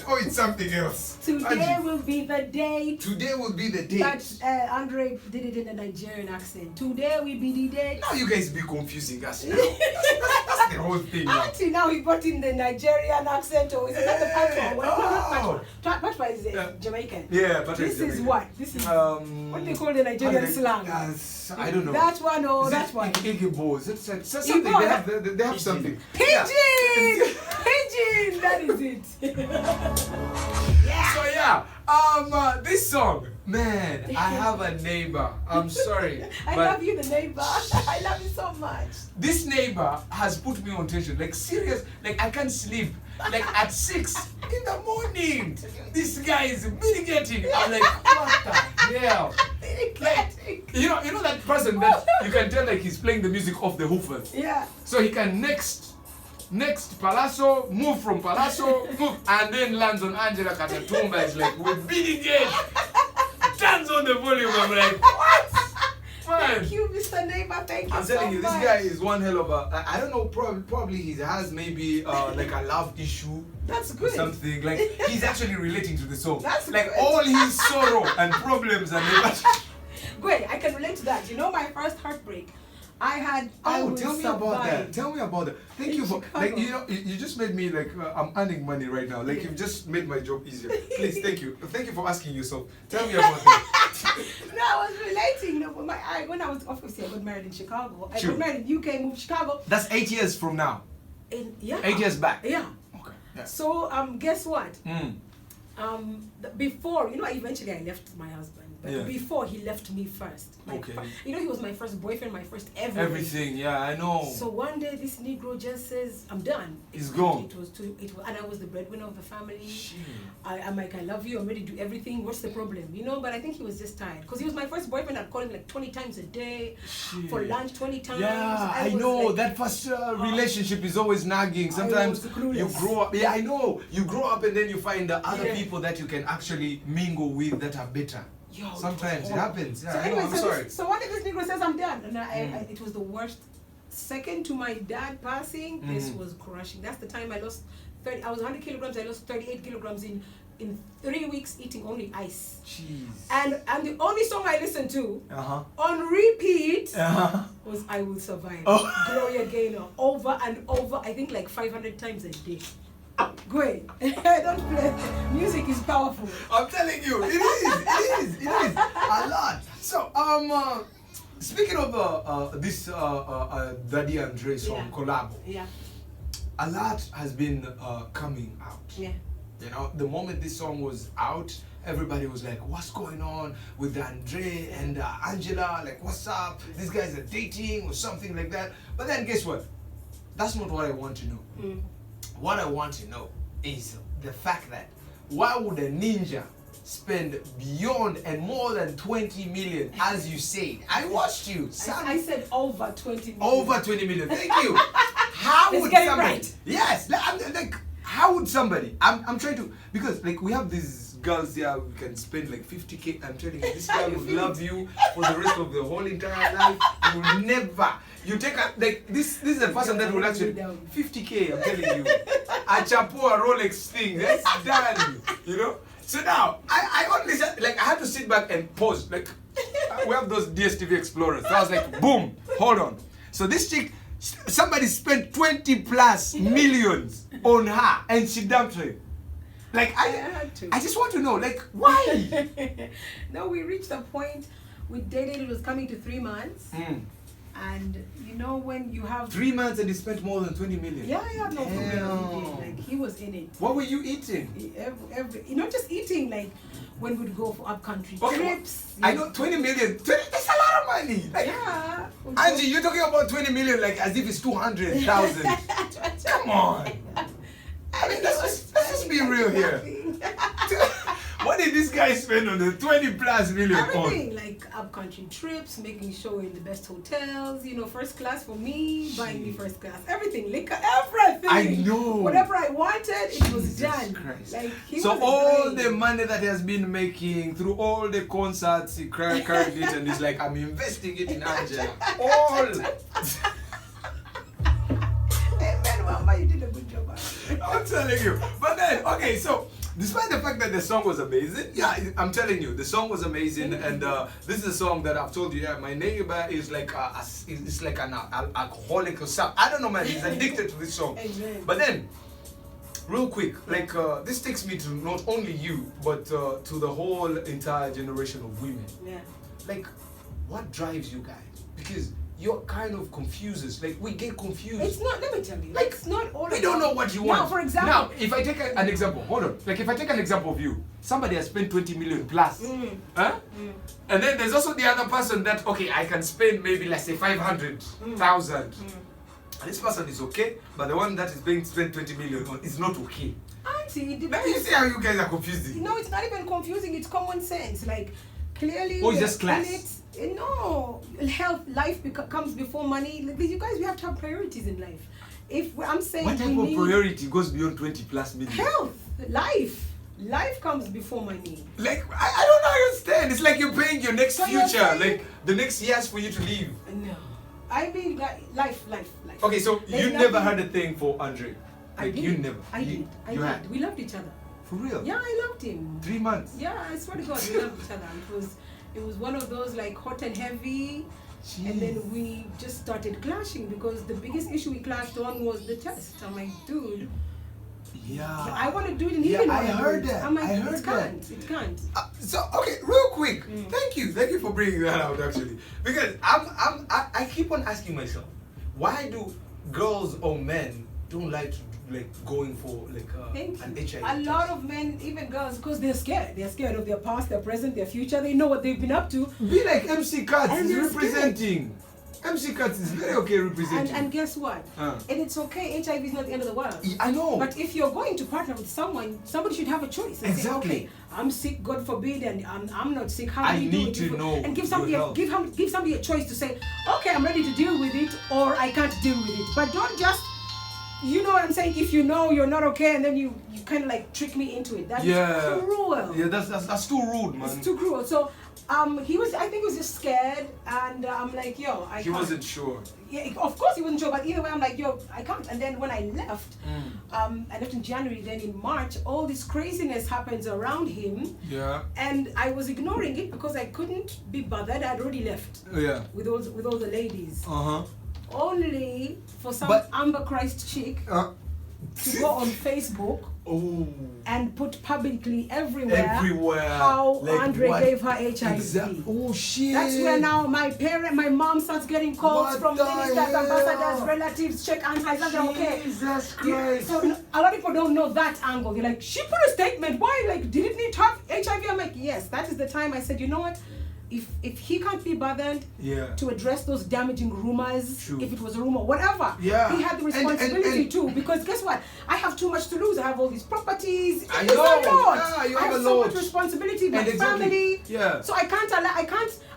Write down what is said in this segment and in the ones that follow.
or it's something else? Today will be the date. Today will be the date. That Andre did it in a Nigerian accent. Today will be the date. Now you guys be confusing us now. That's the whole thing now. Until now he brought in the Nigerian accent, or is it not the patois? Well, no, not patois. Patois is Jamaican. Yeah, patois This is Jamaican. is what? This is what they call the Nigerian slang. I don't know. That one or Is that it one? Igbo? It's like something. Igbo, They have something. Pigeon! Yeah. Pigeon! That is it. Yeah. So this song, man, I have a neighbor. I'm sorry. I but love you, the neighbor. I love you so much. this neighbor has put me on tension. Like serious, like I can't sleep. Like at 6 in the morning, this guy is mitigating. I'm like, what the hell? Like, you know that person that you can tell like he's playing the music off the hoofers. Yeah. So he can next Palazzo, move from Palazzo, move, and then lands on Angella Katatumba. It's like, we're mitigate. Turns on the volume. I'm like, what? Man. Thank you, Mr. Neighbor. Thank you I'm telling so you, much. this guy is one hell of a. I don't know. Probably he has maybe like a love issue. That's Or good. something like he's actually relating to the song. That's like good. all his sorrow and problems and everything. Great, I can relate to that. You know, my first heartbreak, I Oh, will tell me survive. about that. Tell me about that. Thank In you for Chicago. like you just made me like I'm earning money right now. Like Yeah. you've just made my job easier. Please, thank you. Thank you for asking yourself. Tell me about that. No, I was relating. You know, when I was obviously I got married in Chicago. I True. got married in UK, moved to Chicago. That's 8 years from now. Yeah. 8 years back. Yeah. Okay. Yeah. So guess what? Mm. Before, you know, eventually I left my husband. But Yeah. before he left me first. Okay. You know, he was my first boyfriend, my first everything. Everything. Yeah, I know. So one day this Negro just says, I'm done. He's gone. It was and I was the breadwinner of the family. Shit. I'm like, I love you, I'm ready to do everything. What's the problem? You know, but I think he was just tired. Because he was my first boyfriend. I'd call him like 20 times a day. Shit. For lunch 20 times. Yeah, I was know. like, That first relationship is always nagging. Sometimes was clueless. you grow up. Yeah, I know. You grow up and then you find the other Yeah. people that you can actually mingle with that are better. Yo, it was Sometimes it horrible. happens. Yeah, So I anyway, know. I'm sorry. So one day this Negro says I'm done. And it was the worst. Second to my dad passing, this was crushing. That's the time I lost 30. I was 100 kilograms. I lost 38 kilograms in 3 weeks eating only ice. Jeez. And the only song I listened to Uh-huh. on repeat Uh-huh. was I Will Survive. Oh. Gloria Gaynor. Over and over, I think like 500 times a day. Great. Don't play. Music is powerful. I'm telling you, it is a lot. So, speaking of this Daddy Andre song, Yeah. collabo, Yeah. a lot has been coming out. Yeah. You know, the moment this song was out, everybody was like, what's going on with Andre and Angela? Like, what's up? These guys are dating or something like that. But then guess what? That's not what I want to know. Mm. What I want to know is the fact that why would a ninja spend beyond and more than 20 million, as you said? I watched you. I said over 20 million. Over 20 million. Thank you. How Let's would get it somebody? right. Yes. Like, how would somebody? I'm trying to, because like we have these girls here, we can spend like 50K. I'm telling you, this girl will love you for the rest of the whole entire life. You will never. You take a, like this is a person that will actually 50K. I'm telling you, a chapo, a Rolex thing. That's done. You know. So now I only like I had to sit back and pause. Like we have those DSTV Explorers. So I was like, boom, hold on. So this chick, somebody spent 20 plus millions on her, and she dumped her. Like had to. I just want to know, like, why? No, we reached a point. We dated. It was coming to 3 months. And you know when you have 3 months and he spent more than 20 million. Yeah, no problem. He Damn. did. Like he was in it. What were you eating? Every not just eating, like when we'd go for upcountry Okay, trips. I know 20 million. 20, that's a lot of money. Like, Yeah. Angie, you're talking about 20 million like as if it's 200,000. Come on. I mean, let's just be real here. What did this guy spend on the 20 plus million on? Everything, like upcountry trips, making sure we're in the best hotels, you know, first class for me, buying me first class, everything, liquor, everything. I know. Whatever I wanted, it was Jesus done. Christ. Like he So was all great. the money that he has been making through all the concerts, he carried it and he's like, I'm investing it in Angela. All. Hey man, Mama, you did a good job. I'm telling you. But then, okay, so despite the fact that the song was amazing, yeah, I'm telling you, the song was amazing, and this is a song that I've told you. Yeah, my neighbor is like it's like an alcoholic or something. I don't know, man. He's addicted to this song. Amen. But then, real quick, like this takes me to not only you, but to the whole entire generation of women. Yeah. Like, what drives you guys? Because you're kind of confuses. Like, we get confused. It's not, let me tell you, Like, it's not all we don't know what you want. Now, for example. Now, if I take an example, hold on. Like, if I take an example of you, somebody has spent 20 million plus. Huh? And then there's also the other person that, okay, I can spend maybe, let's say, 500,000. And this person is okay, but the one that is being spent 20 million on is not okay. Auntie, it Like, you depends. see how you guys are confusing? No, it's not even confusing, it's common sense. Like, clearly. Oh, it's we're just class. in it. No, health, life comes before money. Like, you guys, we have to have priorities in life. If I'm saying What type we of need priority goes beyond 20 plus million? health, life comes before money. Like, I don't understand. It's like you're paying your next So you're future, saying- like the next years for you to live. No, I mean life. Okay, so There's you never nothing- had a thing for Andre? I Like, did. you never? I did. You had? We loved each other. For real? Yeah, I loved him. 3 months? Yeah, I swear to God, we loved each other. It was one of those like hot and heavy, and then we just started clashing because the biggest issue we clashed on was the test. I'm like, dude, Yeah. I want to do it, and he Yeah, didn't I want to do heard it. that. I'm like, I heard it can't. It can't. So okay, real quick. Thank you for bringing that out actually, because I keep on asking myself, why do girls or men don't like to like going for like Thank an you. HIV A lot of men, even girls, because they're scared. They're scared of their past, their present, their future. They know what they've been up to. Be like MC Cuts And is they're representing. MC Cuts is very okay representing. And guess what? Uh. And it's okay. HIV is not the end of the world. I know. But if you're going to partner with someone, somebody should have a choice. And Exactly. Say, okay, I'm sick, God forbid, and I'm not sick. How do I you do need it? to know And give your somebody health. give somebody a choice to say, okay, I'm ready to deal with it, or I can't deal with it. But don't just, you know what I'm saying? If you know you're not okay, and then you kind of like trick me into it. That's cruel. Yeah, that's too rude, man. It's too cruel. So I think he was just scared, and I'm like, yo, I He can't. wasn't sure. Yeah, of course he wasn't sure, but either way, I'm like, yo, I can't. And then when I left, I left in January. Then in March, all this craziness happens around him, Yeah. and I was ignoring it because I couldn't be bothered. I'd already left Yeah. with all the ladies. Uh-huh. Only for some But- Amber Christ chick to go on Facebook Oh. and put publicly everywhere Everywhere. how Like Andre what? gave her HIV. Oh shit. That's where now my mom starts getting calls What from the ministers, hell? ambassadors, relatives, check hands. I'm okay. Jesus Yeah, Christ. so a lot of people don't know that angle. They're like, she put a statement. Why? Like, didn't he have HIV? I'm like, yes. That is the time I said, you know what? If he can't be bothered Yeah. to address those damaging rumors, True. if it was a rumor, whatever, Yeah. he had the And- responsibility and- too. Because guess what? I have too much to lose. I have all these properties. I It's know. a lot. Yeah, you I have have a so lot. much responsibility, my And exactly. family. Yeah. So I can't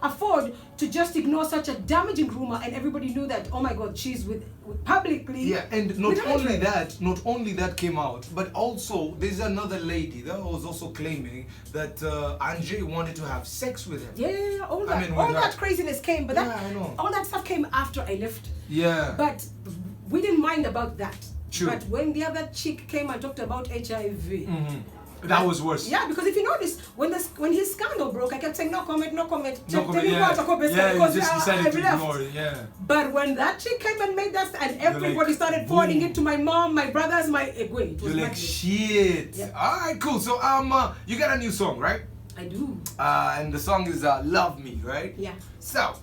afford to just ignore such a damaging rumor, and everybody knew that. Oh my God, she's with publicly. Yeah, and not with only HIV. not only that came out, but also there's another lady that was also claiming that Andre wanted to have sex with him. Yeah, all that, I mean, all with that her. craziness came, but Yeah, I know. all that stuff came after I left. Yeah. But we didn't mind about that. True. But when the other chick came and talked about HIV, That was worse. yeah, because if you notice, when his scandal broke, I kept saying no comment. No comment, Tell me yeah. what, comment, Yeah, you because just decided I to left. ignore it. Yeah. But when that chick came and made that, and You're everybody like, started forwarding boom. it to my mom, my brothers, my wait, it was You're like, madness. shit. Yeah. All right, cool. So you got a new song, right? I do. And the song is "Love Me," right? Yeah. So,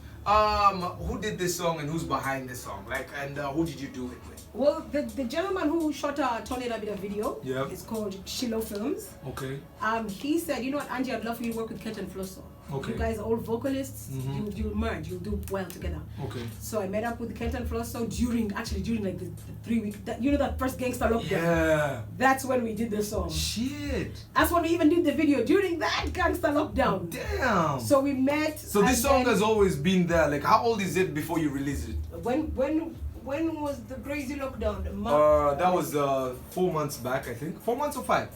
who did this song and who's behind this song? Like, and who did you do it with? Well, the gentleman who shot a Tony Labida video Yeah. is called Shiloh Films. Okay. He said, you know what, Angie, I'd love for you to work with Ket and Flosso. Okay. You guys are all vocalists. Mhm. You'll merge. You'll do well together. Okay. So I met up with Ket and Flosso during like the 3 week. That first gangster lockdown. Yeah. That's when we did the song. Shit. That's when we even did the video during that gangster lockdown. Damn. So we met. So this and song then- has always been there. Like, how old is it before you release it? When was the crazy lockdown? That was 4 months back, I think. 4 months or 5?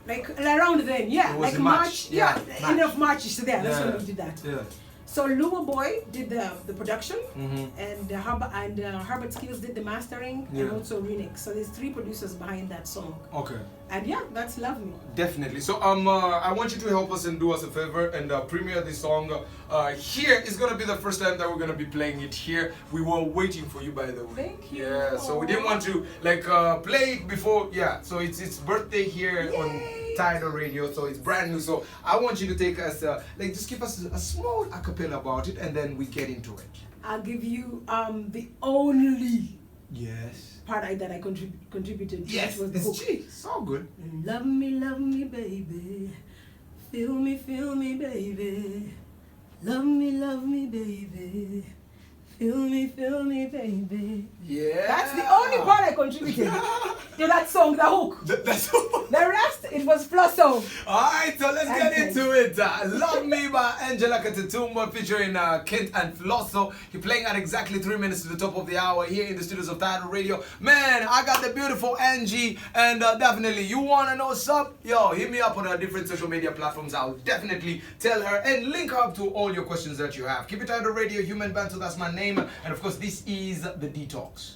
Like around then, yeah. It was Like in March. Yeah, Yeah, end March. of March is there. That's Yeah. when we did that. Yeah. So Luba Boy did the production, Mhm. and Herbert Skills did the mastering, and Yeah. also Renix. So there's 3 producers behind that song. Okay. And yeah, that's Love Me. Definitely. So I want you to help us and do us a favor and premiere this song. Here is gonna be the first time that we're gonna be playing it here. We were waiting for you, by the way. Thank you. Yeah. So we didn't want to like play it before. Yeah. So it's birthday here on Tidal Radio. So it's brand new. So I want you to take us like just give us a small acapella about it, and then we get into it. I'll give you the only Yes. part that I contributed to. Yes. Which was the hook. It's all good. Love me, baby. Feel me, baby. Love me, baby. Feel me, baby. Yeah. That's the only part I contributed to that song, the hook. That's The rest, it was Flosso. Alright, so let's get into it. Love Me by Angella Katatumba featuring Kent and Flosso. You're playing at exactly 3 minutes to the top of the hour here in the studios of Tidal Radio. Man, I got the beautiful Angie, and definitely you want to know what's up? Yo, hit me up on our different social media platforms. I'll definitely tell her and link her up to all your questions that you have. Keep it Tidal Radio, Human Banter, that's my name. And of course, this is The Detox.